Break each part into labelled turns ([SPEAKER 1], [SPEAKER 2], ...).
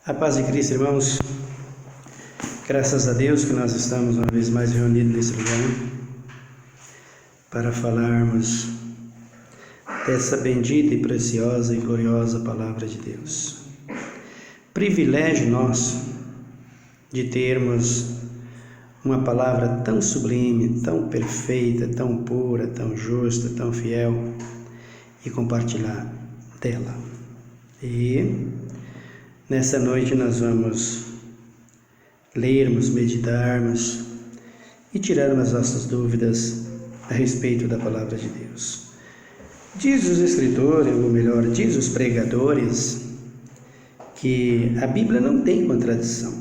[SPEAKER 1] A paz de Cristo, irmãos. Graças a Deus que nós estamos uma vez mais reunidos nesse lugar para falarmos dessa bendita e preciosa e gloriosa palavra de Deus. Privilégio nosso de termos uma palavra tão sublime, tão perfeita, tão pura, tão justa, tão fiel e compartilhar dela. E nessa noite nós vamos lermos, meditarmos e tirarmos as nossas dúvidas a respeito da palavra de Deus. Diz os escritores, ou melhor, diz os pregadores, que a Bíblia não tem contradição.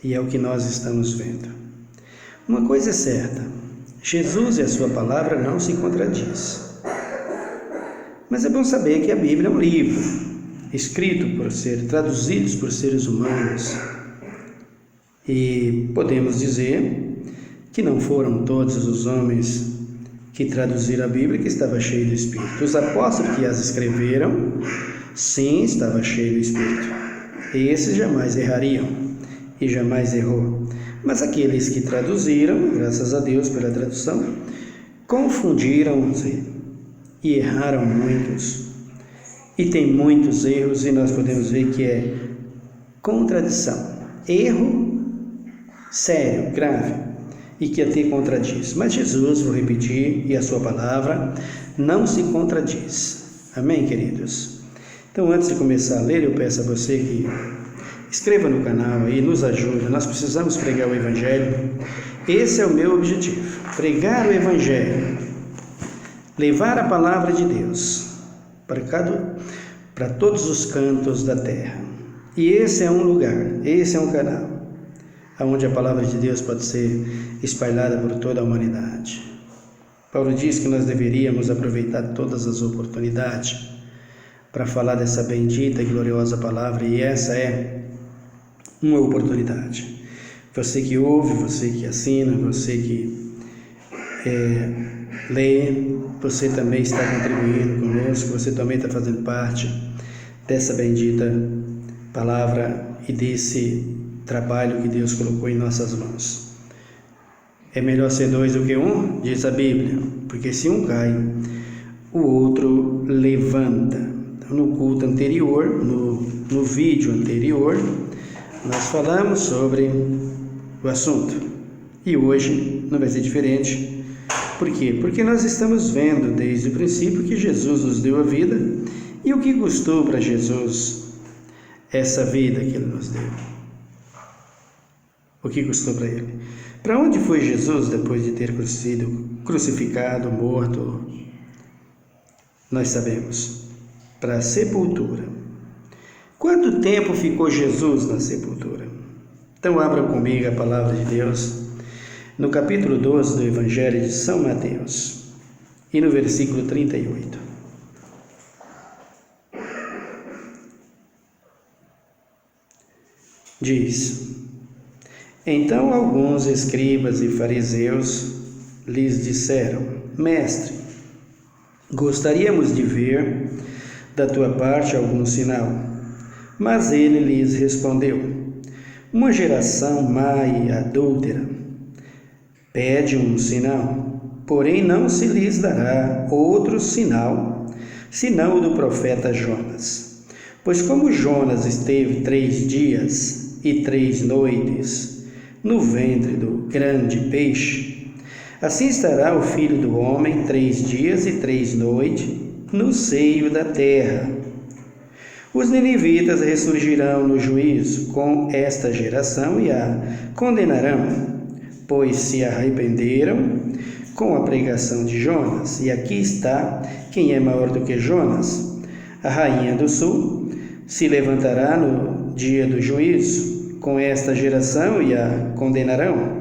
[SPEAKER 1] E é o que nós estamos vendo. Uma coisa é certa, Jesus e a sua palavra não se contradiz. Mas é bom saber que a Bíblia é um livro escrito traduzidos por seres humanos, e podemos dizer que não foram todos os homens que traduziram a Bíblia que estava cheio do Espírito. Os apóstolos que as escreveram, sim, estava cheio do Espírito. Esses jamais errariam e jamais errou. Mas aqueles que traduziram, graças a Deus pela tradução, confundiram-se e erraram muitos. E tem muitos erros, e nós podemos ver que é contradição, erro sério, grave, e que até contradiz. Mas Jesus, vou repetir, e a sua palavra não se contradiz. Amém, queridos? Então, antes de começar a ler, eu peço a você que inscreva no canal e nos ajude. Nós precisamos pregar o Evangelho. Esse é o meu objetivo, pregar o Evangelho, levar a palavra de Deus para todos os cantos da terra. E esse é um lugar, esse é um canal onde a palavra de Deus pode ser espalhada por toda a humanidade. Paulo diz que nós deveríamos aproveitar todas as oportunidades para falar dessa bendita e gloriosa palavra, e essa é uma oportunidade. Você que ouve, você que assina, você que lê, você também está contribuindo conosco, você também está fazendo parte dessa bendita palavra e desse trabalho que Deus colocou em nossas mãos. É melhor ser dois do que um, diz a Bíblia, porque se um cai, o outro levanta. Então, no culto anterior, no vídeo anterior, nós falamos sobre o assunto, e hoje não vai ser diferente. Por quê? Porque nós estamos vendo desde o princípio que Jesus nos deu a vida, e o que custou para Jesus essa vida que Ele nos deu. O que custou para Ele? Para onde foi Jesus depois de ter sido crucificado, morto? Nós sabemos. Para a sepultura. Quanto tempo ficou Jesus na sepultura? Então abra comigo a palavra de Deus no capítulo 12 do Evangelho de São Mateus e no versículo 38. Diz: Então alguns escribas e fariseus lhes disseram: Mestre, gostaríamos de ver da tua parte algum sinal. Mas ele lhes respondeu: Uma geração má e adúltera pede um sinal, porém não se lhes dará outro sinal, senão o do profeta Jonas. Pois como Jonas esteve 3 dias e 3 noites no ventre do grande peixe, assim estará o Filho do Homem 3 dias e 3 noites no seio da terra. Os ninivitas ressurgirão no juízo com esta geração e a condenarão, pois se arrependeram com a pregação de Jonas. E aqui está quem é maior do que Jonas. A rainha do sul se levantará no dia do juízo com esta geração e a condenarão,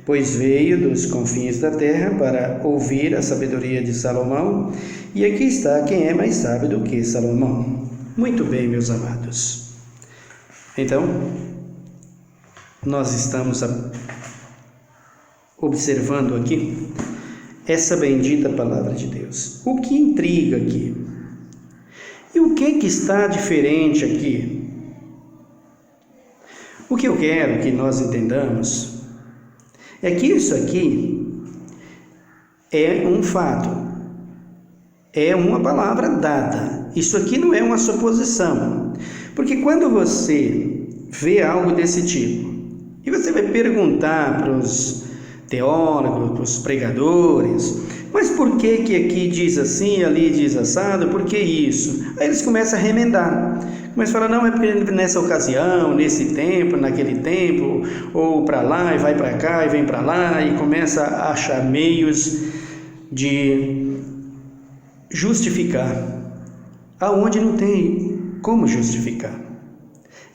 [SPEAKER 1] pois veio dos confins da terra para ouvir a sabedoria de Salomão. E aqui está quem é mais sábio do que Salomão. Muito bem, meus amados. Então, nós estamos observando aqui essa bendita palavra de Deus. O que intriga aqui? E o que está diferente aqui? O que eu quero que nós entendamos é que isso aqui é um fato, é uma palavra dada. Isso aqui não é uma suposição, porque quando você vê algo desse tipo, e você vai perguntar para os teólogos, para os pregadores, mas por que aqui diz assim, ali diz assado, por que isso? Aí eles começam a remendar, começam a falar, não, é porque nessa ocasião, nesse tempo, naquele tempo, ou para lá e vai para cá e vem para lá, e começa a achar meios de justificar aonde não tem como justificar.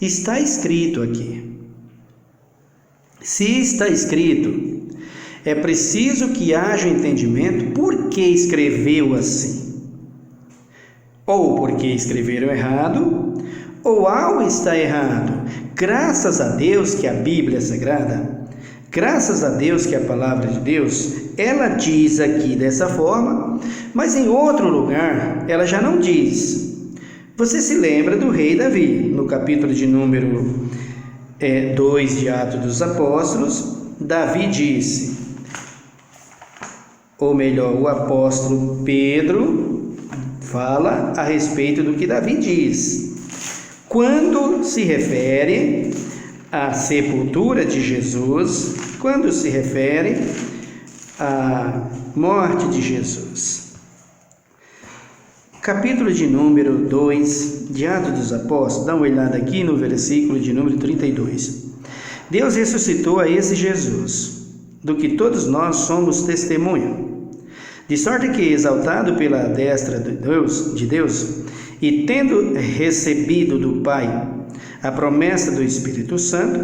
[SPEAKER 1] Está escrito aqui. Se está escrito, é preciso que haja entendimento por que escreveu assim. Ou porque escreveram errado, ou algo está errado. Graças a Deus que a Bíblia é sagrada, graças a Deus que a palavra de Deus, ela diz aqui dessa forma, mas em outro lugar ela já não diz. Você se lembra do rei Davi, no capítulo de número 2 de Atos dos Apóstolos, Davi disse, ou melhor, o apóstolo Pedro fala a respeito do que Davi diz. Quando se refere à sepultura de Jesus, quando se refere à morte de Jesus. Capítulo de número 2 de Atos dos Apóstolos, dá uma olhada aqui no versículo de número 32. Deus ressuscitou a esse Jesus, do que todos nós somos testemunha, de sorte que, exaltado pela destra de Deus, e tendo recebido do Pai a promessa do Espírito Santo,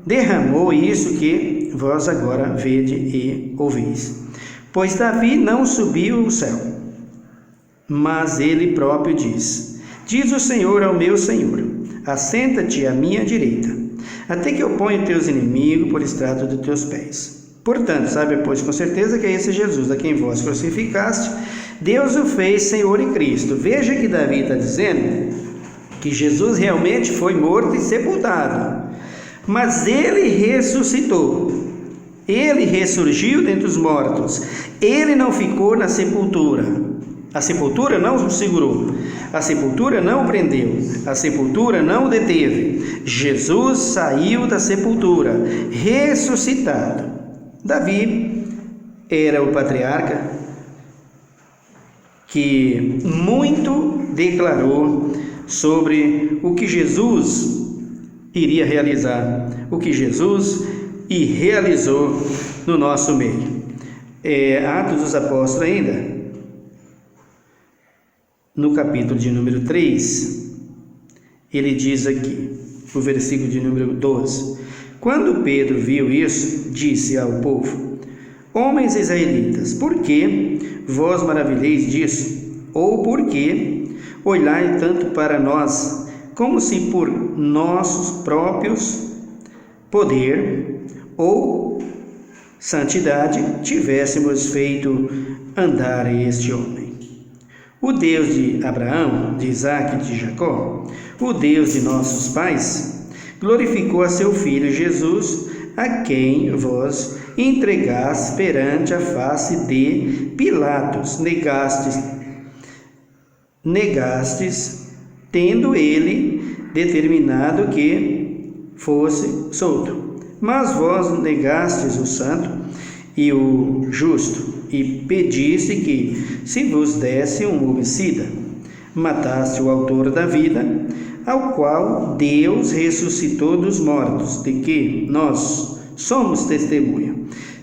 [SPEAKER 1] derramou isso que vós agora vede e ouvis. Pois Davi não subiu ao céu, mas ele próprio diz o Senhor ao meu Senhor, assenta-te à minha direita, até que eu ponha teus inimigos por estrado dos teus pés. Portanto, sabe, pois, com certeza que é esse Jesus a quem vós crucificaste, Deus o fez Senhor e Cristo. Veja que Davi está dizendo que Jesus realmente foi morto e sepultado, mas ele ressuscitou, ele ressurgiu dentre os mortos, ele não ficou na sepultura, a sepultura não o segurou, a sepultura não o prendeu, a sepultura não o deteve. Jesus saiu da sepultura, ressuscitado. Davi era o patriarca que muito declarou sobre o que Jesus iria realizar, o que Jesus realizou no nosso meio. Atos dos Apóstolos ainda, no capítulo de número 3, ele diz aqui, o versículo de número 12, quando Pedro viu isso, disse ao povo, homens israelitas, por que vós maravilheis disso? Ou por que olhai tanto para nós, como se por nossos próprios poder ou santidade tivéssemos feito andar este homem? O Deus de Abraão, de Isaque e de Jacó, o Deus de nossos pais, glorificou a seu Filho Jesus, a quem vós entregastes perante a face de Pilatos, negastes, tendo ele determinado que fosse solto. Mas vós negastes o santo e o justo, e pediste que se vos desse um homicida. Mataste o autor da vida, ao qual Deus ressuscitou dos mortos, de que nós somos testemunha.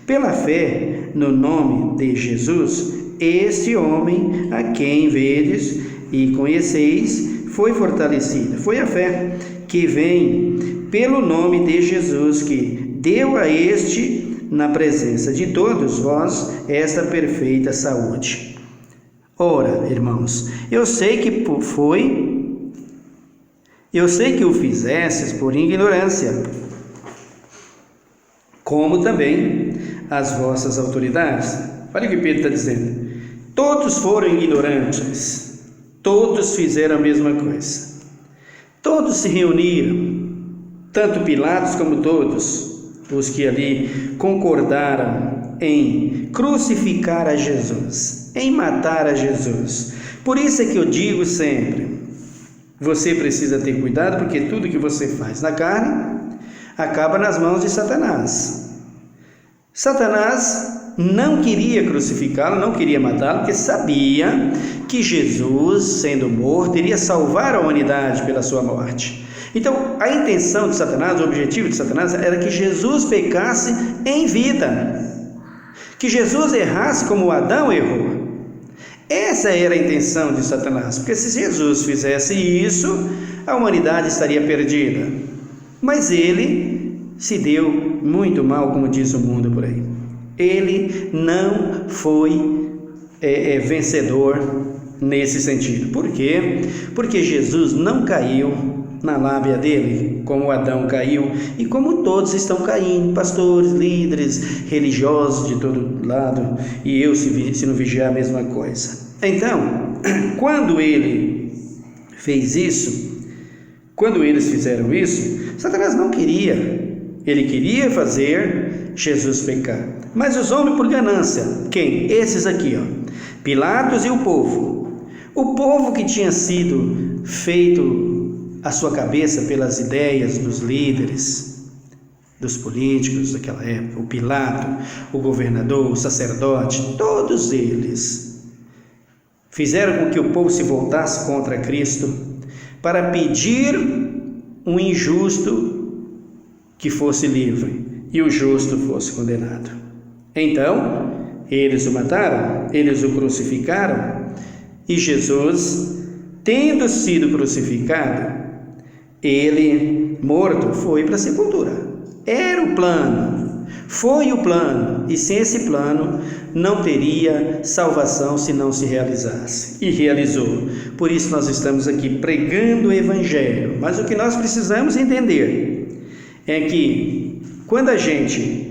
[SPEAKER 1] Pela fé no nome de Jesus, este homem a quem vedes e conheceis foi fortalecido. Foi a fé que vem pelo nome de Jesus, que deu a este, na presença de todos vós, esta perfeita saúde. Ora, irmãos, eu sei que o fizestes por ignorância, como também as vossas autoridades. Olha o que Pedro está dizendo. Todos foram ignorantes. todos fizeram a mesma coisa. Todos se reuniram, tanto Pilatos como todos os que ali concordaram em crucificar a Jesus, em matar a Jesus. Por isso é que eu digo sempre, você precisa ter cuidado, porque tudo que você faz na carne acaba nas mãos de Satanás. Satanás não queria crucificá-lo, não queria matá-lo, porque sabia que Jesus, sendo morto, iria salvar a humanidade pela sua morte. Então, a intenção de Satanás, o objetivo de Satanás era que Jesus pecasse em vida, que Jesus errasse como Adão errou. Essa era a intenção de Satanás, porque se Jesus fizesse isso, a humanidade estaria perdida. Mas ele se deu muito mal, como diz o mundo por aí. Ele não foi vencedor nesse sentido. Por quê? Porque Jesus não caiu na lábia dele, como Adão caiu, e como todos estão caindo, pastores, líderes, religiosos de todo lado, e eu, se não vigiar, a mesma coisa. Então, quando ele fez isso, quando eles fizeram isso, Satanás não queria, ele queria fazer Jesus pecar, mas os homens por ganância, quem? Esses aqui, Pilatos e o povo que tinha sido feito a sua cabeça pelas ideias dos líderes, dos políticos daquela época, o Pilato, o governador, o sacerdote, todos eles fizeram com que o povo se voltasse contra Cristo para pedir um injusto que fosse livre e o justo fosse condenado. Então, eles o mataram, eles o crucificaram, e Jesus, tendo sido crucificado, ele, morto, foi para a sepultura. Era o plano, foi o plano, e sem esse plano não teria salvação se não se realizasse. E realizou. Por isso nós estamos aqui pregando o Evangelho. Mas o que nós precisamos entender é que quando a gente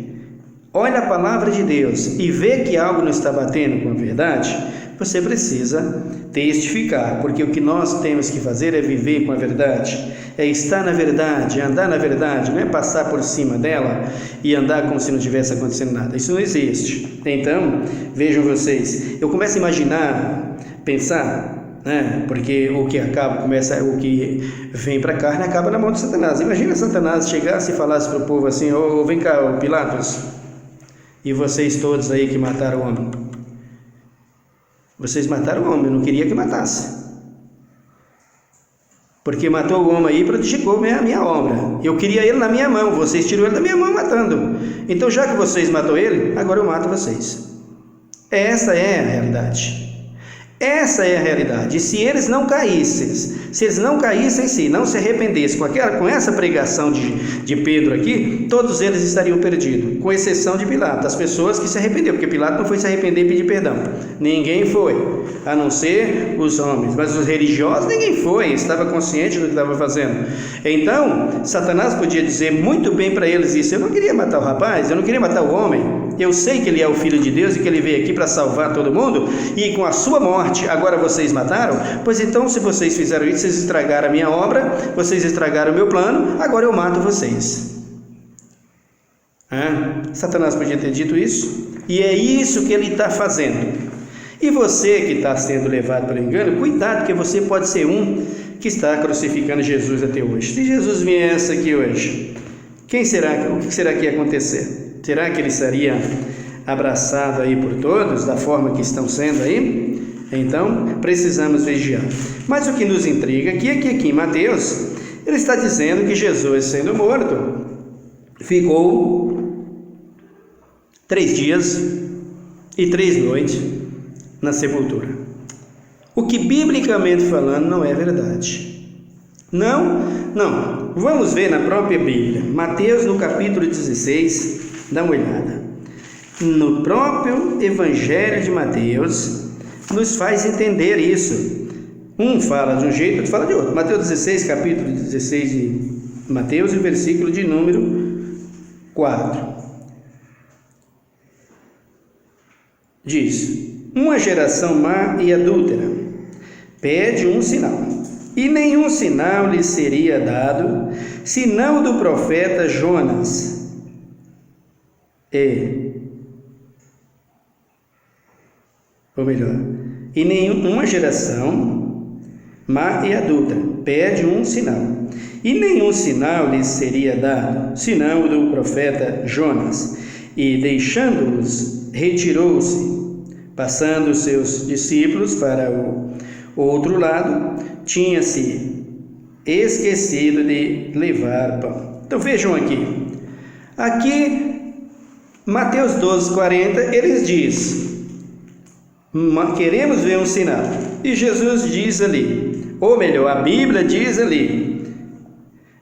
[SPEAKER 1] olha a palavra de Deus e vê que algo não está batendo com a verdade, você precisa testificar, porque o que nós temos que fazer é viver com a verdade, é estar na verdade, é andar na verdade, não é passar por cima dela e andar como se não tivesse acontecendo nada. Isso não existe. Então, vejam vocês, eu começo a imaginar, pensar, porque o que vem para a carne acaba na mão de Satanás. Imagina Satanás chegasse e falasse para o povo assim: vem cá, Pilatos, e vocês todos aí que mataram o homem, vocês mataram o homem, eu não queria que matasse, porque matou o homem aí e prejudicou a minha obra, eu queria ele na minha mão, vocês tiram ele da minha mão matando, então já que vocês matou ele, agora eu mato vocês. Essa é a realidade. Essa é a realidade. E se eles não caíssem, não se arrependessem com essa pregação de Pedro aqui, todos eles estariam perdidos, com exceção de Pilato, as pessoas que se arrependeram, porque Pilato não foi se arrepender e pedir perdão, ninguém foi, a não ser os homens, mas os religiosos ninguém foi, estava consciente do que estava fazendo. Então Satanás podia dizer muito bem para eles isso: eu não queria matar o rapaz, eu não queria matar o homem, eu sei que ele é o Filho de Deus e que ele veio aqui para salvar todo mundo, e com a sua morte agora vocês mataram, pois então se vocês fizeram isso, vocês estragaram a minha obra, vocês estragaram o meu plano, agora eu mato vocês. Satanás podia ter dito isso, e é isso que ele está fazendo. E você que está sendo levado pelo engano, cuidado, porque você pode ser um que está crucificando Jesus até hoje. Se Jesus viesse aqui hoje, o que será que ia acontecer? Será que ele seria abraçado aí por todos, da forma que estão sendo aí? Então, precisamos vigiar. Mas o que nos intriga aqui é que aqui em Mateus, ele está dizendo que Jesus, sendo morto, ficou 3 dias e 3 noites na sepultura. O que, biblicamente falando, não é verdade. Não. Vamos ver na própria Bíblia. Mateus, no capítulo 16, dá uma olhada. No próprio Evangelho de Mateus, nos faz entender isso. Um fala de um jeito, outro fala de outro. Mateus 16, capítulo 16 de Mateus, e versículo de número 4. Diz: uma geração má e adúltera pede um sinal. E nenhum sinal lhe seria dado, senão do profeta Jonas. E nenhuma geração má e adulta pede um sinal. E nenhum sinal lhe seria dado, senão do profeta Jonas. E deixando-os, retirou-se, passando os seus discípulos para o outro lado, tinha-se esquecido de levar pão. Então vejam aqui, Mateus 12:40, eles dizem: queremos ver um sinal. E Jesus diz ali, ou melhor, a Bíblia diz ali: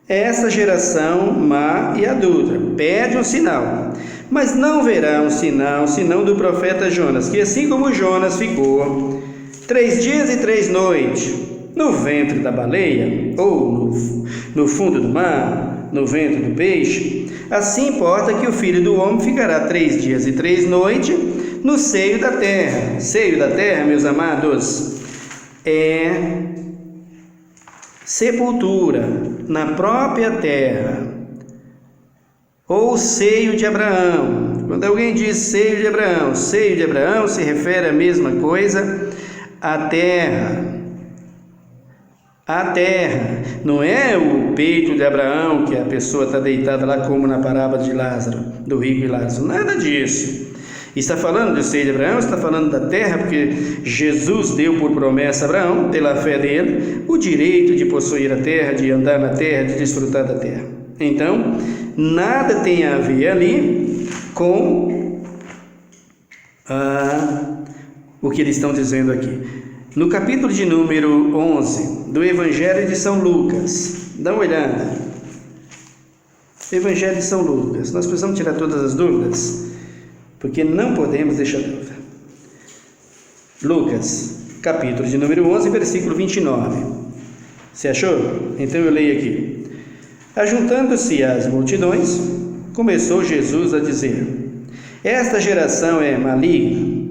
[SPEAKER 1] esta geração má e adulta pede um sinal, mas não verá um sinal senão do profeta Jonas, que assim como Jonas ficou 3 dias e 3 noites no ventre da baleia, ou no fundo do mar, no ventre do peixe, assim importa que o Filho do Homem ficará 3 dias e 3 noites no seio da terra. Seio da terra, meus amados, é sepultura na própria terra, ou seio de Abraão. Quando alguém diz seio de Abraão se refere à mesma coisa, a terra. A terra não é o peito de Abraão, que a pessoa está deitada lá, como na parábola de Lázaro, do rico e Lázaro, nada disso. Está falando do seio de Abraão, está falando da terra, porque Jesus deu por promessa a Abraão, pela fé dele, o direito de possuir a terra, de andar na terra, de desfrutar da terra. Então, nada tem a ver ali com o que eles estão dizendo aqui. No capítulo de número 11 do Evangelho de São Lucas, dá uma olhada. Evangelho de São Lucas, nós precisamos tirar todas as dúvidas, porque não podemos deixar dúvida. Lucas, capítulo de número 11, versículo 29. Você achou? Então eu leio aqui. Ajuntando-se as multidões, começou Jesus a dizer: esta geração é maligna,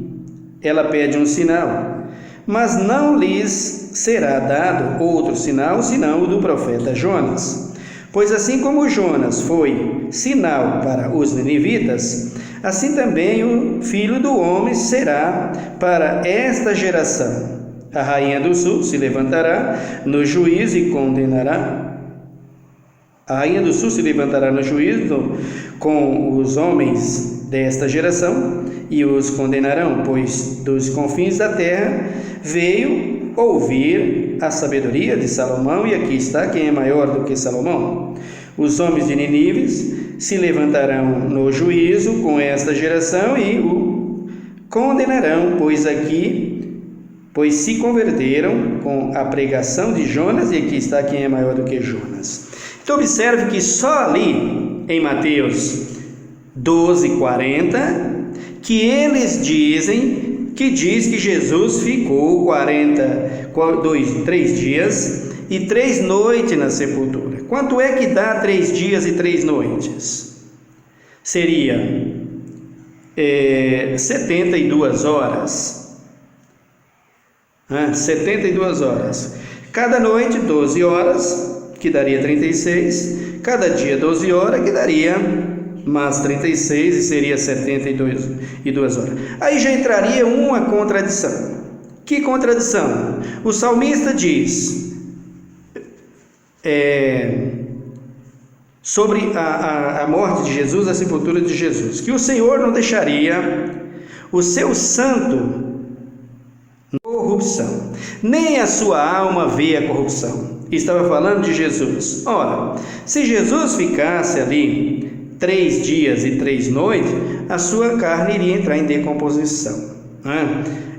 [SPEAKER 1] ela pede um sinal, mas não lhes será dado outro sinal, senão o do profeta Jonas. Pois assim como Jonas foi sinal para os ninivitas, assim também o Filho do Homem será para esta geração. A rainha do sul se levantará no juízo e condenará. A rainha do sul se levantará no juízo com os homens desta geração e os condenarão, pois dos confins da terra veio ouvir a sabedoria de Salomão, e aqui está quem é maior do que Salomão. Os homens de Nínive se levantarão no juízo com esta geração e o condenarão, pois se converteram com a pregação de Jonas, e aqui está quem é maior do que Jonas. Então observe que só ali em Mateus 12:40 que eles dizem que diz que Jesus ficou 3 dias e 3 noites na sepultura. Quanto é que dá 3 dias e 3 noites? Seria 72 horas. 72 horas. Cada noite 12 horas, que daria 36. Cada dia 12 horas, que daria mais 36, e seria 72 horas. Aí já entraria uma contradição. Que contradição? O salmista diz sobre a morte de Jesus, a sepultura de Jesus, que o Senhor não deixaria o seu santo corrupção, nem a sua alma vê a corrupção. Estava falando de Jesus. Ora, se Jesus ficasse ali 3 dias e 3 noites, a sua carne iria entrar em decomposição.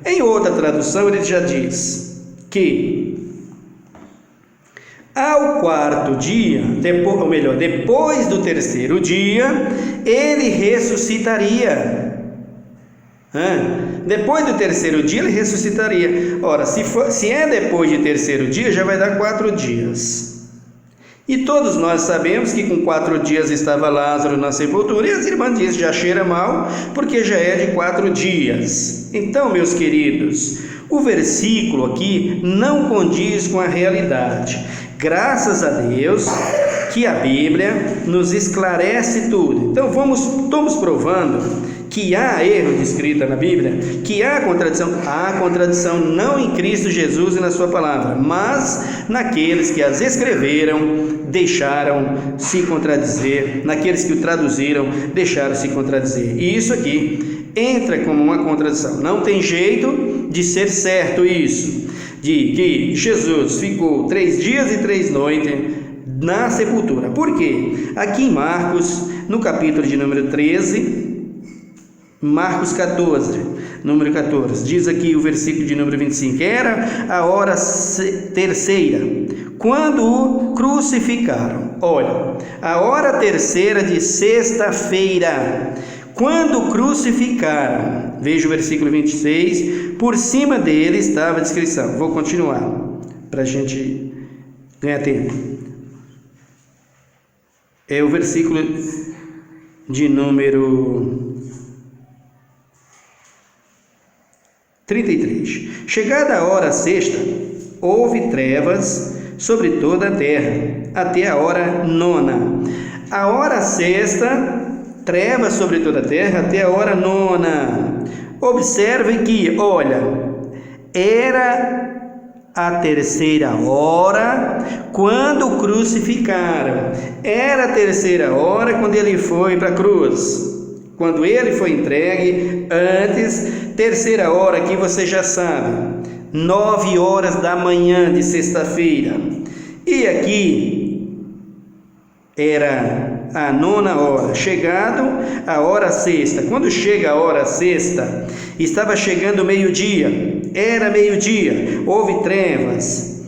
[SPEAKER 1] Em outra tradução, ele já diz que ao 4º dia, depois do 3º dia, ele ressuscitaria. Depois do 3º dia, ele ressuscitaria. Ora, se é depois de 3º dia, já vai dar 4 dias. E todos nós sabemos que com 4 dias estava Lázaro na sepultura, e as irmãs dizem, já cheira mal, porque já é de 4 dias. Então, meus queridos, O versículo aqui não condiz com a realidade. Graças a Deus que a Bíblia nos esclarece tudo. Então estamos provando que há erro de escrita na Bíblia, que há contradição não em Cristo Jesus e na sua palavra, mas naqueles que as escreveram, deixaram se contradizer, naqueles que o traduziram, deixaram se contradizer. E isso aqui entra como uma contradição. Não tem jeito de ser certo isso, de que Jesus ficou 3 dias e 3 noites na sepultura. Por quê? Aqui em Marcos, no capítulo de número 13, Marcos 14, número 14, diz aqui o versículo de número 25: era a hora terceira, quando o crucificaram. Olha, a hora terceira de sexta-feira, quando o crucificaram. Veja o versículo 26, por cima dele estava a descrição. Vou continuar, para a gente ganhar tempo. É o versículo de número 33. Chegada a hora sexta, houve trevas sobre toda a terra, até a hora nona. A hora sexta, trevas sobre toda a terra, até a hora nona. Observe que, olha, era a terceira hora quando o crucificaram. Era a terceira hora quando ele foi para a cruz. Quando ele foi entregue, antes, terceira hora que você já sabe, 9 horas da manhã de sexta-feira. E aqui era a nona hora, chegado a hora sexta. Quando chega a hora sexta, estava chegando meio-dia, era meio-dia, houve trevas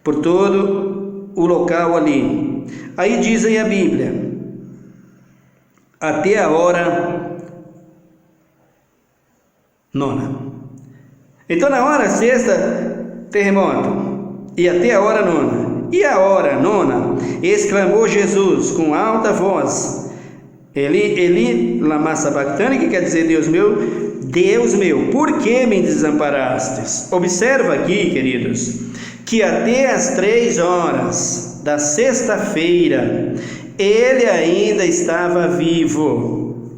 [SPEAKER 1] por todo o local ali. Aí diz aí a Bíblia, até a hora nona. Então na hora sexta, terremoto, e até a hora nona. E a hora nona, exclamou Jesus com alta voz, Eli, lama sabachthani, que quer dizer Deus meu, por que me desamparastes? Observa aqui, queridos, que até as 3 horas da sexta-feira, ele ainda estava vivo.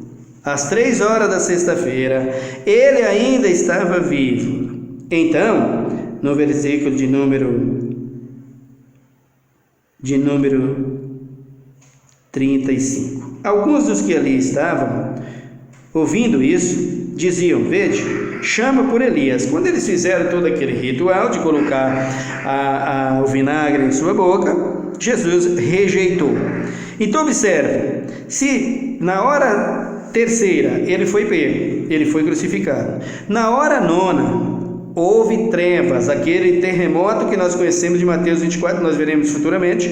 [SPEAKER 1] Às 3 horas da sexta-feira, ele ainda estava vivo. Então, no versículo de número 35, alguns dos que ali estavam, ouvindo isso, diziam, vede, chama por Elias. Quando eles fizeram todo aquele ritual de colocar o vinagre em sua boca, Jesus rejeitou. Então observe, se na hora terceira ele foi pego, ele foi crucificado, na hora nona houve trevas, aquele terremoto que nós conhecemos de Mateus 24, nós veremos futuramente,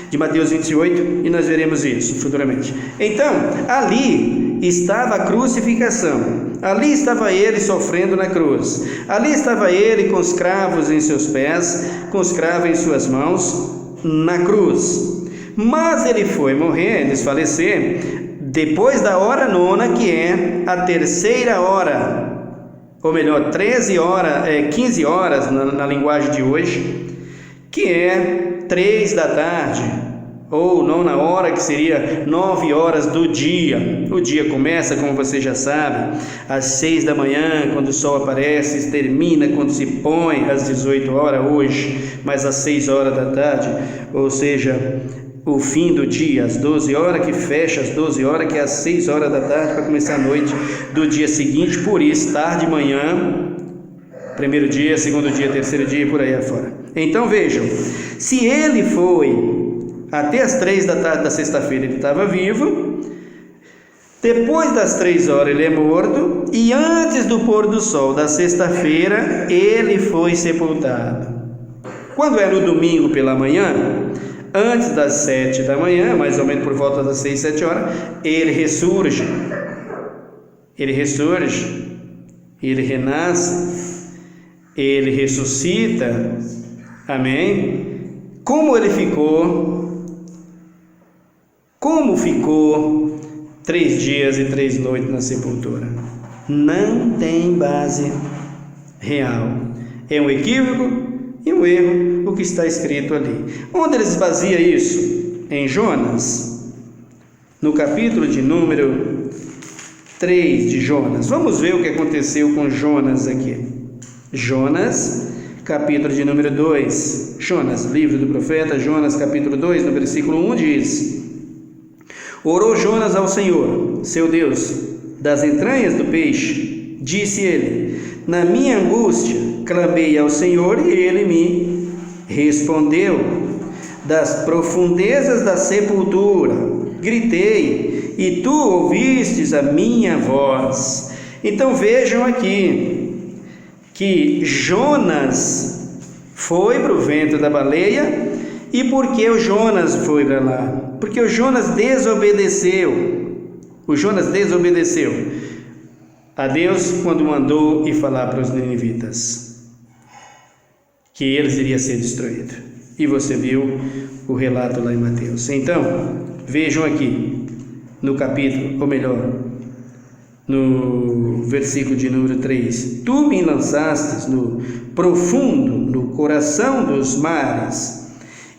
[SPEAKER 1] de Mateus 28, e nós veremos isso futuramente. Então, ali estava a crucificação, ali estava ele sofrendo na cruz, ali estava ele com os cravos em seus pés, com os cravos em suas mãos, na cruz. Mas ele foi morrer, desfalecer, depois da hora nona, que é a terceira hora, ou melhor, 15 horas na linguagem de hoje, que é 3 da tarde, ou nona hora, que seria 9 horas do dia. O dia começa, como você já sabe, às 6 da manhã, quando o sol aparece, termina quando se põe às 18 horas hoje, mas às 6 horas da tarde, ou seja, o fim do dia, às 12 horas, que fecha às 12 horas, que é às 6 horas da tarde, para começar a noite do dia seguinte. Por isso, tarde, manhã, primeiro dia, segundo dia, terceiro dia e por aí afora. Então vejam, se ele foi até as 3 da tarde da sexta-feira, ele estava vivo, depois das 3 horas ele é morto, e antes do pôr do sol da sexta-feira, ele foi sepultado. Quando é no domingo pela manhã, antes das 7 da manhã, mais ou menos por volta das 6, 7 horas, ele ressurge, ele renasce, ele ressuscita, amém? Como ficou 3 dias e 3 noites na sepultura? Não tem base real. É um equívoco e um erro o que está escrito ali. Onde ele esvazia isso? Em Jonas, no capítulo de número 3 de Jonas. Vamos ver o que aconteceu com Jonas aqui. Jonas, capítulo de número 2. Jonas, livro do profeta Jonas, capítulo 2, no versículo 1 diz: Orou Jonas ao Senhor, seu Deus, das entranhas do peixe. Disse ele: na minha angústia clamei ao Senhor e ele me respondeu. Das profundezas da sepultura gritei e tu ouvistes a minha voz. Então vejam aqui que Jonas foi para o ventre da baleia. E por que o Jonas foi para lá? Porque o Jonas desobedeceu. O Jonas desobedeceu a Deus quando mandou ir falar para os ninivitas que eles iriam ser destruídos. E você viu o relato lá em Mateus. Então, vejam aqui no capítulo, ou melhor, no versículo de número 3: Tu me lançastes no profundo, no coração dos mares,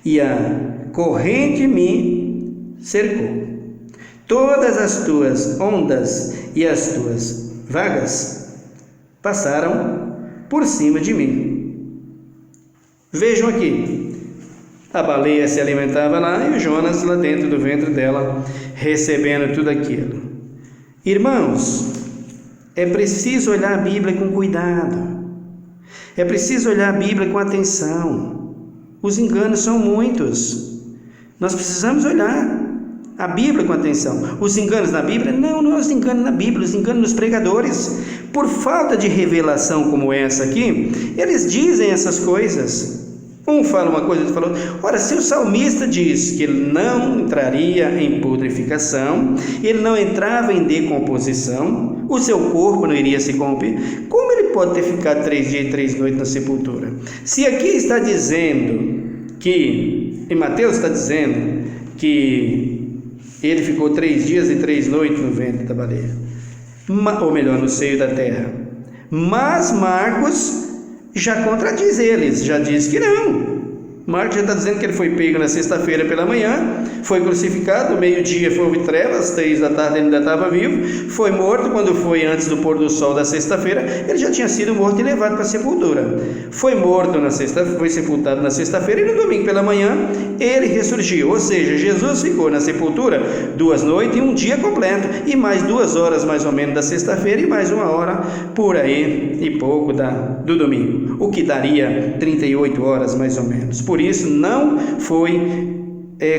[SPEAKER 1] e a corrente me cercou. Todas as tuas ondas e as tuas vagas passaram por cima de mim. Vejam aqui, a baleia se alimentava lá e o Jonas lá dentro do ventre dela, recebendo tudo aquilo. Irmãos, é preciso olhar a Bíblia com cuidado, é preciso olhar a Bíblia com atenção. Os enganos são muitos, nós precisamos olhar a Bíblia com atenção. Os enganos na Bíblia? Não é os enganos na Bíblia, os enganos nos pregadores. Por falta de revelação como essa aqui, eles dizem essas coisas. Um fala uma coisa, outro fala outra. Ora, se o salmista diz que ele não entraria em putrefação, ele não entrava em decomposição, o seu corpo não iria se corromper, como ele pode ter ficado 3 dias e 3 noites na sepultura? Se aqui está dizendo que, em Mateus está dizendo que ele ficou 3 dias e 3 noites no ventre da baleia, ou melhor, no seio da terra, mas Marcos já contradiz eles, já diz que não. Marcos já está dizendo que ele foi pego na sexta-feira pela manhã, foi crucificado, no meio-dia houve trevas, às 3 da tarde ele ainda estava vivo, foi morto quando foi antes do pôr do sol da sexta-feira, ele já tinha sido morto e levado para a sepultura. Foi morto na sexta-feira, foi sepultado na sexta-feira e no domingo pela manhã ele ressurgiu, ou seja, Jesus ficou na sepultura 2 noites e 1 dia completo, e mais 2 horas mais ou menos da sexta-feira e mais 1 hora por aí e pouco do domingo, o que daria 38 horas mais ou menos. Por isso não foi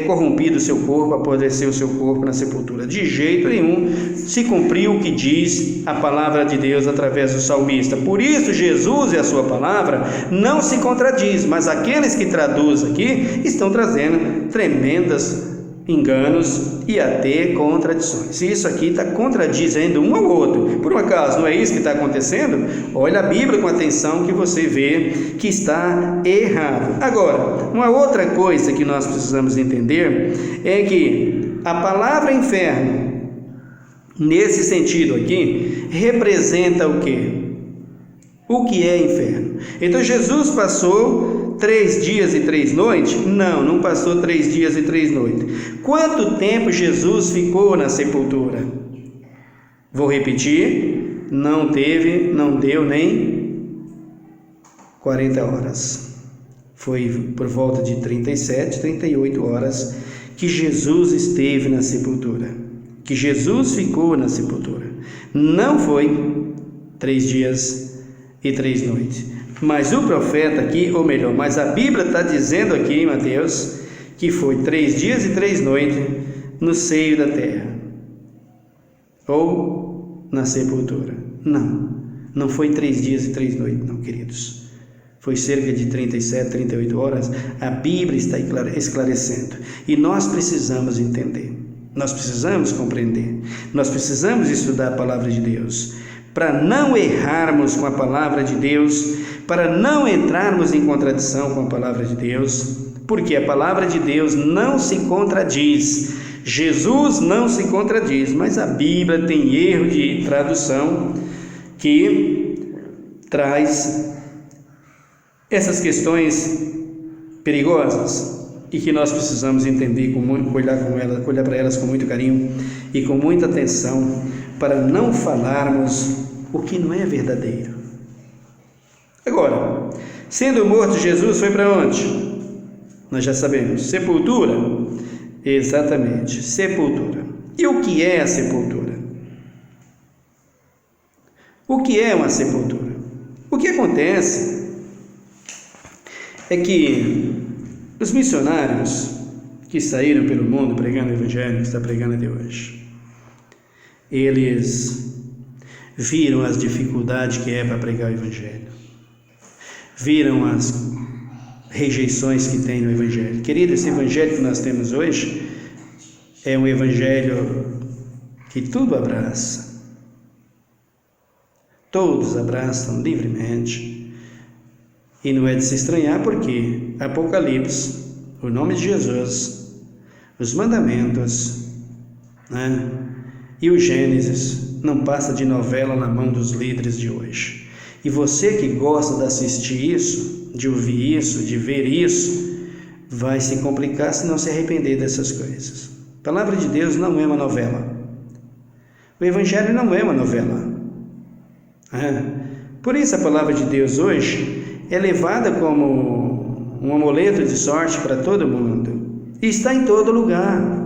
[SPEAKER 1] corrompido o seu corpo, apodreceu o seu corpo na sepultura. De jeito nenhum se cumpriu o que diz a palavra de Deus através do salmista. Por isso Jesus e a sua palavra não se contradiz, mas aqueles que traduzem aqui estão trazendo tremendas enganos e até contradições. E isso aqui está contradizendo um ao outro. Por um acaso não é isso que está acontecendo? Olha a Bíblia com atenção que você vê que está errado. Agora, uma outra coisa que nós precisamos entender é que a palavra inferno, nesse sentido aqui, representa o quê? O que é inferno? Então Jesus passou 3 dias e 3 noites? Não passou 3 dias e 3 noites. Quanto tempo Jesus ficou na sepultura? Vou repetir, não deu nem 40 horas. Foi por volta de 37, 38 horas que Jesus esteve na sepultura, que Jesus ficou na sepultura. Não foi 3 dias e 3 noites. Mas o profeta aqui, ou melhor, mas a Bíblia está dizendo aqui em Mateus que foi 3 dias e 3 noites no seio da terra, ou na sepultura. Não foi 3 dias e 3 noites, não, queridos. Foi cerca de 37, 38 horas. A Bíblia está esclarecendo. E nós precisamos entender, nós precisamos compreender, nós precisamos estudar a palavra de Deus, para não errarmos com a palavra de Deus, para não entrarmos em contradição com a palavra de Deus, porque a palavra de Deus não se contradiz, Jesus não se contradiz, mas a Bíblia tem erro de tradução que traz essas questões perigosas e que nós precisamos entender, olhar para elas com muito carinho e com muita atenção, para não falarmos o que não é verdadeiro. Agora, sendo morto, Jesus foi para onde? Nós já sabemos, sepultura. Exatamente, sepultura. E o que é a sepultura? O que é uma sepultura? O que acontece é que os missionários que saíram pelo mundo pregando o Evangelho, que está pregando até hoje, eles viram as dificuldades que é para pregar o Evangelho, viram as rejeições que tem no Evangelho. Querido, esse Evangelho que nós temos hoje é um Evangelho que tudo abraça, todos abraçam livremente, e não é de se estranhar porque Apocalipse, o nome de Jesus, os mandamentos, né, e o Gênesis não passa de novela na mão dos líderes de hoje. E você que gosta de assistir isso, de ouvir isso, de ver isso, vai se complicar se não se arrepender dessas coisas. A palavra de Deus não é uma novela. O Evangelho não é uma novela. Por isso a palavra de Deus hoje é levada como um amuleto de sorte para todo mundo. E está em todo lugar.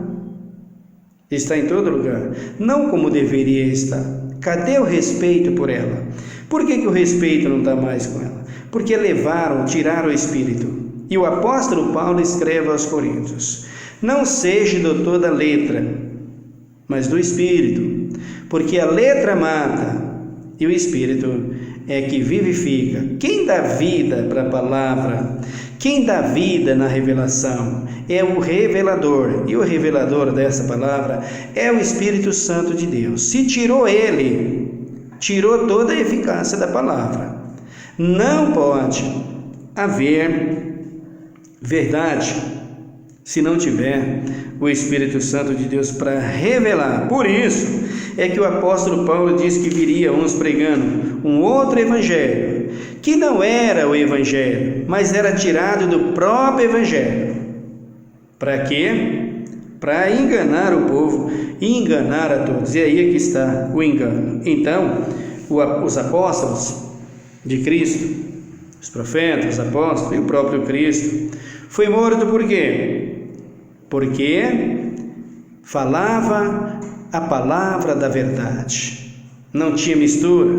[SPEAKER 1] Está em todo lugar. Não como deveria estar. Cadê o respeito por ela? Por que o respeito não está mais com ela? Porque tiraram o Espírito. E o apóstolo Paulo escreve aos Coríntios: não seja doutor da letra, mas do Espírito, porque a letra mata e o Espírito é que vivifica. Quem dá vida para a palavra, quem dá vida na revelação, é o revelador, e o revelador dessa palavra é o Espírito Santo de Deus. Se tirou ele, tirou toda a eficácia da palavra. Não pode haver verdade se não tiver o Espírito Santo de Deus para revelar. Por isso é que o apóstolo Paulo diz que viria uns pregando um outro evangelho, que não era o evangelho, mas era tirado do próprio evangelho. Para quê? Para enganar o povo e enganar a todos. E aí é que está o engano. Então, os apóstolos de Cristo, os profetas, os apóstolos e o próprio Cristo, foi morto por quê? Porque falava a palavra da verdade. Não tinha mistura,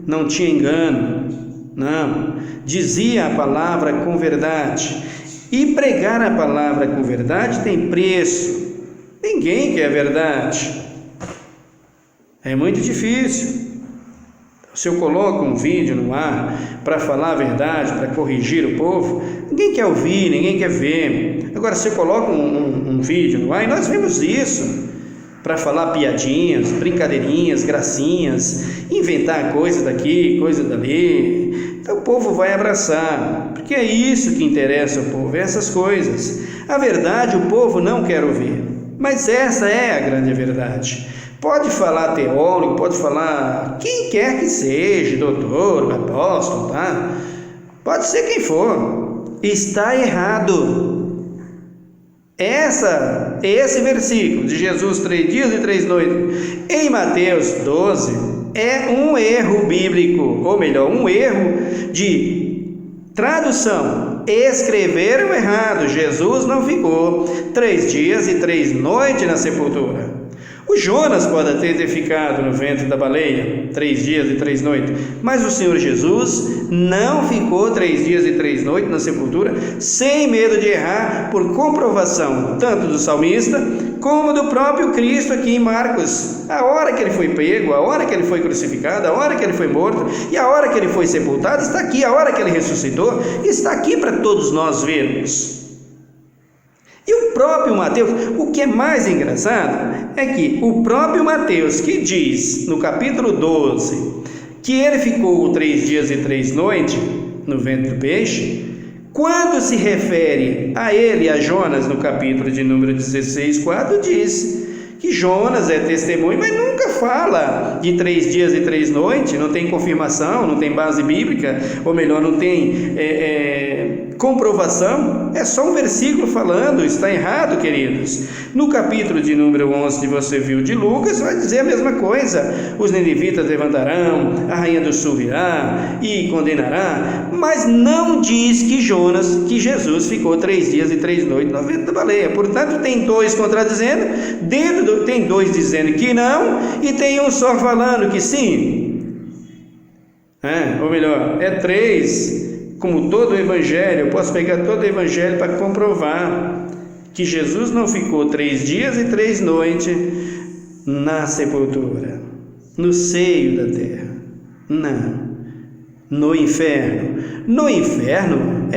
[SPEAKER 1] não tinha engano, não. Dizia a palavra com verdade. E pregar a palavra com verdade tem preço. Ninguém quer a verdade. É muito difícil. Se eu coloco um vídeo no ar para falar a verdade, para corrigir o povo, ninguém quer ouvir, ninguém quer ver. Agora, se eu coloco um vídeo no ar, e nós vemos isso, para falar piadinhas, brincadeirinhas, gracinhas, inventar coisa daqui, coisa dali, então o povo vai abraçar, porque é isso que interessa ao povo, essas coisas. A verdade o povo não quer ouvir, mas essa é a grande verdade. Pode falar teólogo, pode falar quem quer que seja, doutor, apóstolo, tá? Pode ser quem for. Está errado. Esse versículo de Jesus, 3 dias e 3 noites, em Mateus 12, é um erro bíblico, ou melhor, um erro de tradução. Escreveram errado. Jesus não ficou 3 dias e 3 noites na sepultura. O Jonas pode ter ficado no ventre da baleia 3 dias e 3 noites, mas o Senhor Jesus não ficou 3 dias e 3 noites na sepultura, sem medo de errar, por comprovação tanto do salmista como do próprio Cristo aqui em Marcos. A hora que ele foi pego, a hora que ele foi crucificado, a hora que ele foi morto e a hora que ele foi sepultado está aqui, a hora que ele ressuscitou está aqui para todos nós vermos. E o próprio Mateus, o que é mais engraçado é que o próprio Mateus, que diz no capítulo 12 que ele ficou 3 dias e 3 noites no ventre do peixe, quando se refere a ele, a Jonas, no capítulo de número 16, 4, diz que Jonas é testemunho, mas nunca fala de 3 dias e 3 noites, não tem confirmação, não tem base bíblica, ou melhor, não tem comprovação, é só um versículo falando, está errado, queridos. No capítulo de número 11 que você viu de Lucas, vai dizer a mesma coisa: os ninivitas levantarão, a rainha do sul virá e condenará, mas não diz que Jesus ficou 3 dias e 3 noites no ventre da baleia. Portanto, tem 2 contradizendo, tem 2 dizendo que não, e tem um só falando que sim. Ou melhor, é 3. Como todo o evangelho, eu posso pegar todo o evangelho para comprovar que Jesus não ficou 3 dias e 3 noites na sepultura, no seio da terra. Não. No inferno. No inferno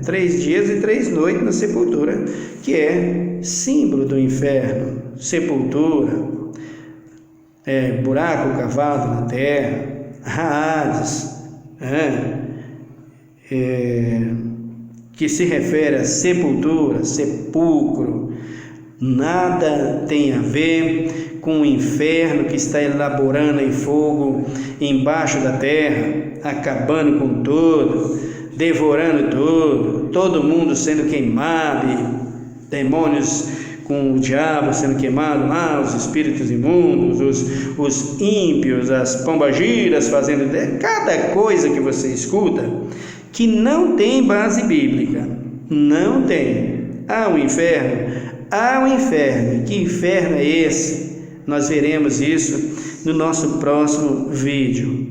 [SPEAKER 1] 3 dias e 3 noites na sepultura, que é símbolo do inferno. Sepultura, buraco cavado na terra, Hades, que se refere a sepultura, sepulcro. Nada tem a ver com o inferno que está elaborando em fogo embaixo da terra, acabando com tudo, devorando tudo, todo mundo sendo queimado, e demônios com o diabo sendo queimado lá, os espíritos imundos, os ímpios, as pombagiras fazendo cada coisa que você escuta que não tem base bíblica, não tem. Há um inferno, que inferno é esse? Nós veremos isso no nosso próximo vídeo.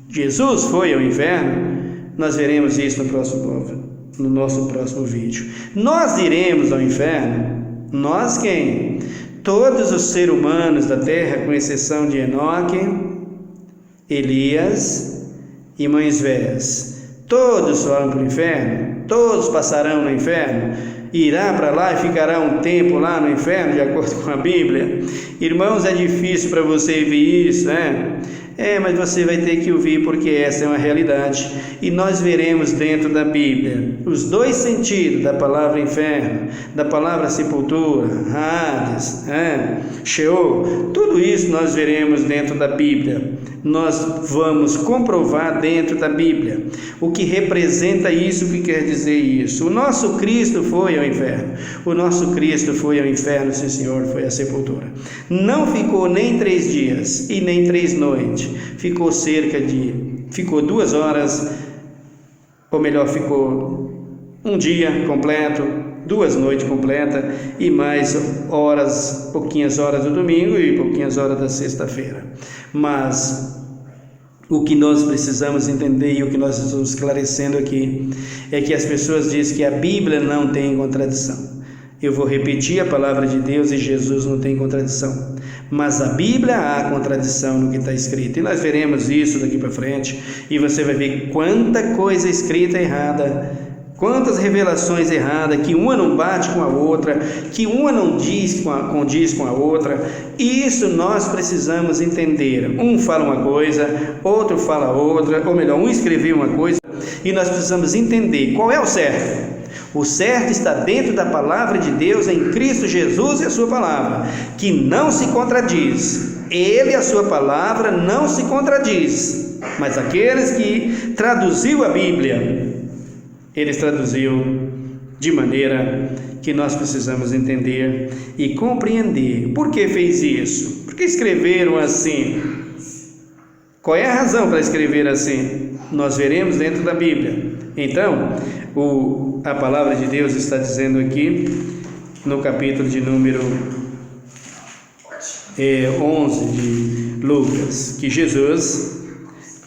[SPEAKER 1] Jesus foi ao inferno? Nós veremos isso no nosso próximo vídeo. Nós iremos ao inferno? Nós quem? Todos os seres humanos da terra, com exceção de Enoque, Elias e Moisés. Todos foram para o inferno? Todos passarão no inferno? Irá para lá e ficará um tempo lá no inferno, de acordo com a Bíblia? Irmãos, é difícil para você ver isso, né? Mas você vai ter que ouvir, porque essa é uma realidade. E nós veremos dentro da Bíblia os 2 sentidos da palavra inferno, da palavra sepultura, Hades, Sheol. Tudo isso nós veremos dentro da Bíblia. Nós vamos comprovar dentro da Bíblia o que representa isso, o que quer dizer isso. O nosso Cristo foi ao inferno. O nosso Cristo foi ao inferno, sim senhor, foi à sepultura. Não ficou nem 3 dias e nem 3 noites. Ficou 2 horas, ou melhor, ficou um dia completo, 2 noites completas e mais pouquinhas horas do domingo e pouquinhas horas da sexta-feira. Mas o que nós precisamos entender e o que nós estamos esclarecendo aqui é que as pessoas dizem que a Bíblia não tem contradição. Eu vou repetir: a palavra de Deus e Jesus não tem contradição, mas a Bíblia há contradição no que está escrito, e nós veremos isso daqui para frente, e você vai ver quanta coisa escrita errada, quantas revelações erradas, que uma não bate com a outra, que uma não condiz com a outra. Isso nós precisamos entender. Um fala uma coisa, outro fala outra, ou melhor, um escreveu uma coisa, e nós precisamos entender qual é o certo. O certo está dentro da palavra de Deus, em Cristo Jesus e a sua palavra, que não se contradiz. Ele e a sua palavra não se contradiz. Mas aqueles que traduziu a Bíblia, eles traduziu de maneira que nós precisamos entender e compreender. Por que fez isso? Por que escreveram assim? Qual é a razão para escrever assim? Nós veremos dentro da Bíblia. Então, a palavra de Deus está dizendo aqui, no capítulo de número 11 de Lucas, que Jesus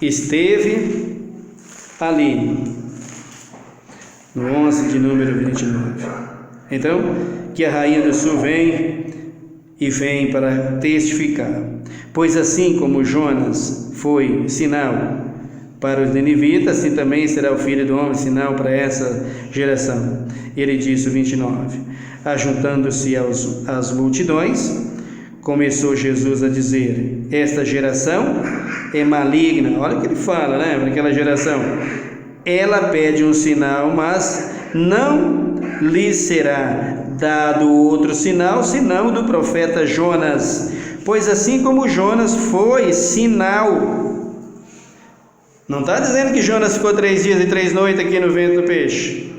[SPEAKER 1] esteve ali, no 11 de número 29. Então, que a rainha do sul vem para testificar. Pois assim como Jonas foi sinal para os ninivitas, assim também será o Filho do Homem sinal para essa geração. Ele disse, 29, ajuntando-se às multidões, começou Jesus a dizer: esta geração é maligna. Olha o que ele fala, né? Para aquela geração: ela pede um sinal, mas não lhe será dado outro sinal, senão do profeta Jonas. pois assim como Jonas foi sinal. Não está dizendo que Jonas ficou 3 dias e 3 noites aqui no ventre do peixe.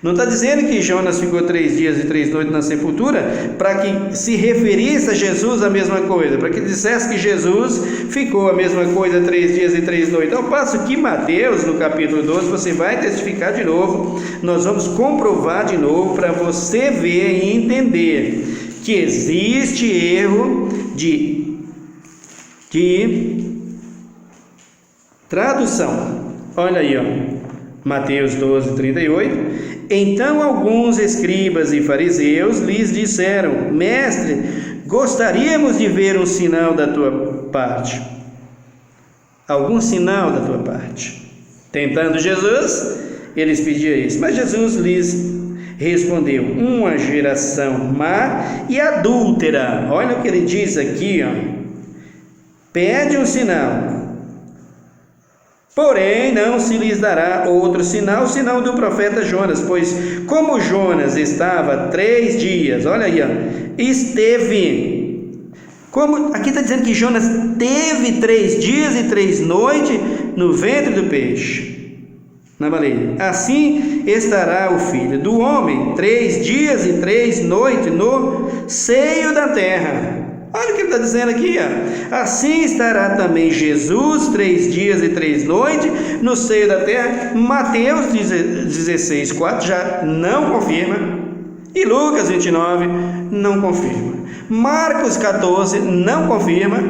[SPEAKER 1] Não está dizendo que Jonas ficou 3 dias e 3 noites na sepultura para que se referisse a Jesus a mesma coisa, para que dissesse que Jesus ficou a mesma coisa 3 dias e 3 noites. Ao passo que Mateus, no capítulo 12, você vai testificar de novo, nós vamos comprovar de novo para você ver e entender que existe erro de tradução. Olha aí, Mateus 12, 38. Então alguns escribas e fariseus lhes disseram: Mestre, gostaríamos de ver um sinal da tua parte. Algum sinal da tua parte. Tentando Jesus, eles pediam isso. Mas Jesus lhes respondeu: uma geração má e adúltera. Olha o que ele diz aqui, pede um sinal. Porém, não se lhes dará outro sinal, senão do profeta Jonas, pois como Jonas estava 3 dias, olha aí, esteve, aqui está dizendo que Jonas teve 3 dias e 3 noites no ventre do peixe, na baleia. Assim estará o Filho do Homem 3 dias e 3 noites no seio da terra. Olha o que ele está dizendo aqui, assim estará também Jesus 3 dias e 3 noites no seio da terra. Mateus 16, 4 já não confirma, e Lucas 29 não confirma, Marcos 14 não confirma,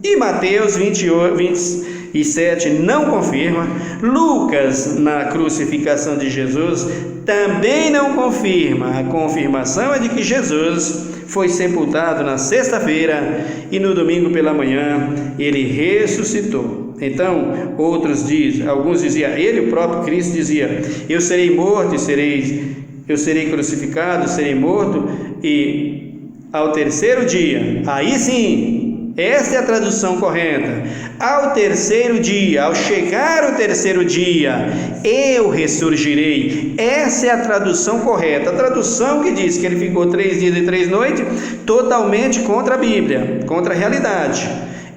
[SPEAKER 1] e Mateus 27 não confirma, Lucas na crucificação de Jesus também não confirma. A confirmação é de que Jesus foi sepultado na sexta-feira e no domingo pela manhã ele ressuscitou. Então, alguns diziam, ele, o próprio Cristo dizia: eu serei morto eu serei crucificado, serei morto, e ao terceiro dia, aí sim, essa é a tradução correta, ao terceiro dia, ao chegar o terceiro dia, eu ressurgirei. Essa é a tradução correta. A tradução que diz que ele ficou 3 dias e 3 noites, totalmente contra a Bíblia, contra a realidade.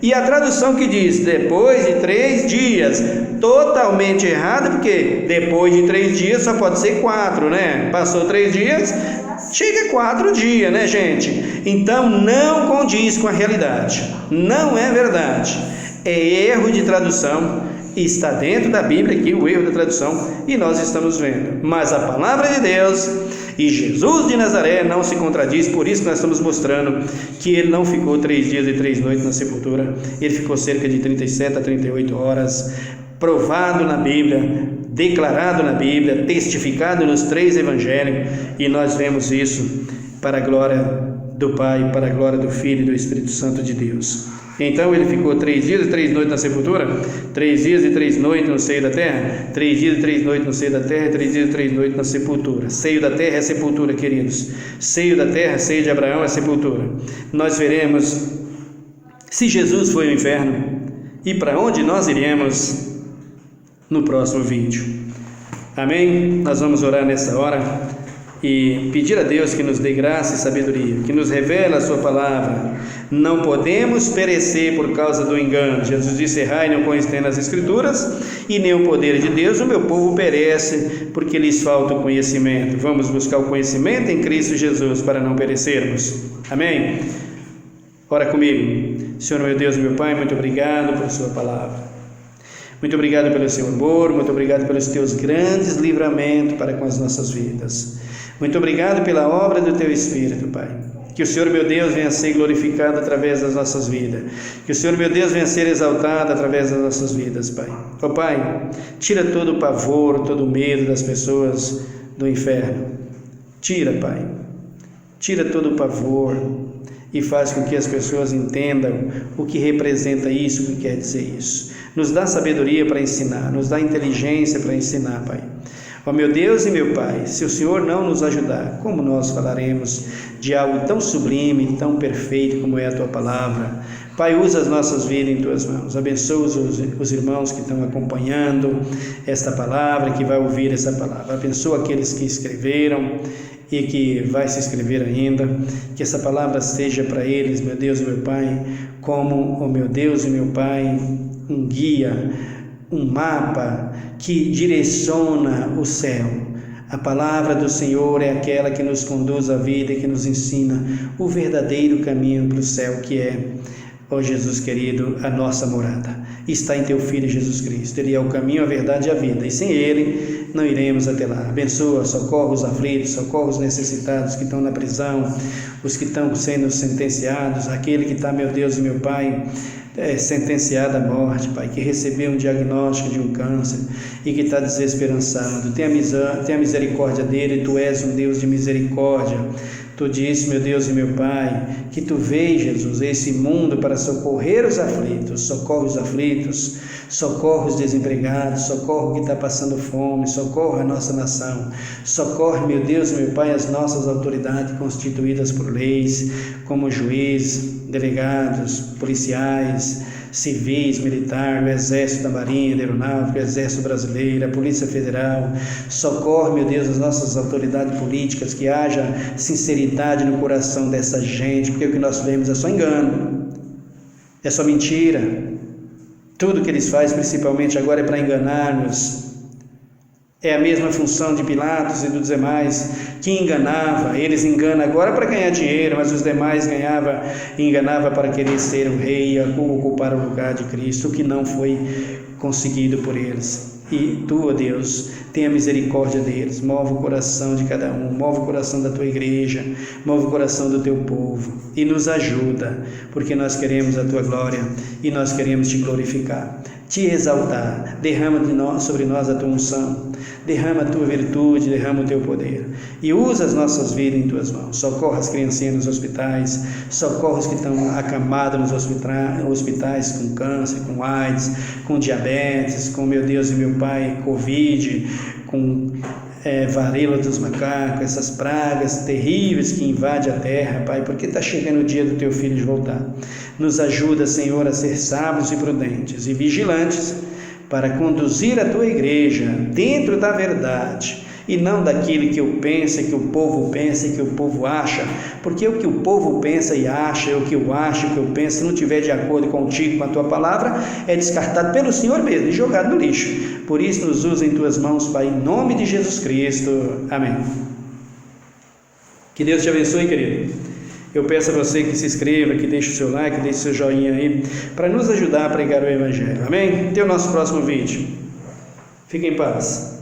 [SPEAKER 1] E a tradução que diz depois de 3 dias, totalmente errada, porque depois de 3 dias só pode ser 4, né? Passou 3 dias, chega 4 dias, né, gente? Então não condiz com a realidade, não é verdade, é erro de tradução. Está dentro da Bíblia aqui o erro da tradução, e nós estamos vendo. Mas a palavra de Deus e Jesus de Nazaré não se contradiz. Por isso nós estamos mostrando que ele não ficou 3 dias e 3 noites na sepultura. Ele ficou cerca de 37 a 38 horas, provado na Bíblia, declarado na Bíblia, testificado nos 3 evangelhos, e nós vemos isso para a glória do Pai, para a glória do Filho e do Espírito Santo de Deus. Então ele ficou 3 dias e 3 noites na sepultura, 3 dias e 3 noites no seio da terra, 3 dias e 3 noites no seio da terra, 3 dias e 3 noites na sepultura. Seio da terra é sepultura, queridos. Seio da terra, seio de Abraão é sepultura. Nós veremos se Jesus foi ao inferno e para onde nós iremos no próximo vídeo. Amém? Nós vamos orar nessa hora e pedir a Deus que nos dê graça e sabedoria, que nos revele a sua palavra. Não podemos perecer por causa do engano. Jesus disse: errai não conhecendo as Escrituras, e nem o poder de Deus. O meu povo perece porque lhes falta o conhecimento. Vamos buscar o conhecimento em Cristo Jesus para não perecermos. Amém? Ora comigo. Senhor meu Deus, meu Pai, muito obrigado por sua palavra. Muito obrigado pelo seu amor, muito obrigado pelos teus grandes livramentos para com as nossas vidas. Muito obrigado pela obra do teu Espírito, Pai. Que o Senhor, meu Deus, venha a ser glorificado através das nossas vidas. Que o Senhor, meu Deus, venha a ser exaltado através das nossas vidas, Pai. Ó Pai, tira todo o pavor, todo o medo das pessoas do inferno. Tira, Pai. Tira todo o pavor e faz com que as pessoas entendam o que representa isso, o que quer dizer isso. Nos dá sabedoria para ensinar, nos dá inteligência para ensinar, Pai. Ó meu Deus e meu Pai, se o Senhor não nos ajudar, como nós falaremos de algo tão sublime, tão perfeito como é a Tua palavra? Pai, usa as nossas vidas em Tuas mãos. Abençoa os irmãos que estão acompanhando esta palavra, que vai ouvir essa palavra. Abençoa aqueles que escreveram e que vai se escrever ainda. Que essa palavra seja para eles, meu Deus e meu Pai, como, oh meu Deus e meu Pai, um guia, um mapa que direciona o céu. A palavra do Senhor é aquela que nos conduz à vida e que nos ensina o verdadeiro caminho para o céu, que é, ó Jesus querido, a nossa morada. Está em Teu Filho Jesus Cristo. Ele é o caminho, a verdade e a vida, e sem Ele não iremos até lá. Abençoa, socorre os aflitos, socorre os necessitados que estão na prisão, os que estão sendo sentenciados, aquele que está, meu Deus e meu Pai, sentenciado à morte, Pai, que recebeu um diagnóstico de um câncer e que está desesperançado. Tenha misericórdia dele. Tu és um Deus de misericórdia. Tu disse, meu Deus e meu Pai, que Tu veio, Jesus, esse mundo para socorrer os aflitos. Socorre os aflitos, socorre os desempregados, socorre o que está passando fome, socorre a nossa nação, socorre, meu Deus e meu Pai, as nossas autoridades constituídas por leis, como juízes, delegados, policiais, civis, militar, o Exército da Marinha, da Aeronáutica, o Exército Brasileiro, a Polícia Federal. Socorre, meu Deus, as nossas autoridades políticas, que haja sinceridade no coração dessa gente, porque o que nós vemos é só engano, é só mentira. Tudo que eles fazem, principalmente agora, é para enganar-nos. É a mesma função de Pilatos e dos demais, que enganava. Eles enganam agora para ganhar dinheiro, mas os demais enganavam para querer ser o rei e ocupar o lugar de Cristo, o que não foi conseguido por eles. E Tu, ó Deus, tenha misericórdia deles. Move o coração de cada um, move o coração da Tua igreja, move o coração do Teu povo e nos ajuda, porque nós queremos a Tua glória e nós queremos Te glorificar, Te exaltar. Derrama sobre nós a Tua unção, derrama a Tua virtude, derrama o Teu poder e usa as nossas vidas em Tuas mãos. Socorre as criancinhas nos hospitais, socorre os que estão acamados nos hospitais com câncer, com AIDS, com diabetes, com, meu Deus e meu Pai, Covid, com varíola dos macacos, essas pragas terríveis que invadem a terra, Pai, porque está chegando o dia do Teu Filho de voltar. Nos ajuda, Senhor, a ser sábios e prudentes e vigilantes para conduzir a Tua igreja dentro da verdade e não daquilo que eu penso, que o povo pensa e que o povo acha, porque o que o povo pensa e acha, o que eu acho, o que eu penso, se não estiver de acordo contigo, com a Tua palavra, é descartado pelo Senhor mesmo e jogado no lixo. Por isso nos usa em Tuas mãos, Pai, em nome de Jesus Cristo. Amém. Que Deus te abençoe, querido. Eu peço a você que se inscreva, que deixe o seu like, que deixe o seu joinha aí, para nos ajudar a pregar o Evangelho. Amém? Até o nosso próximo vídeo. Fique em paz.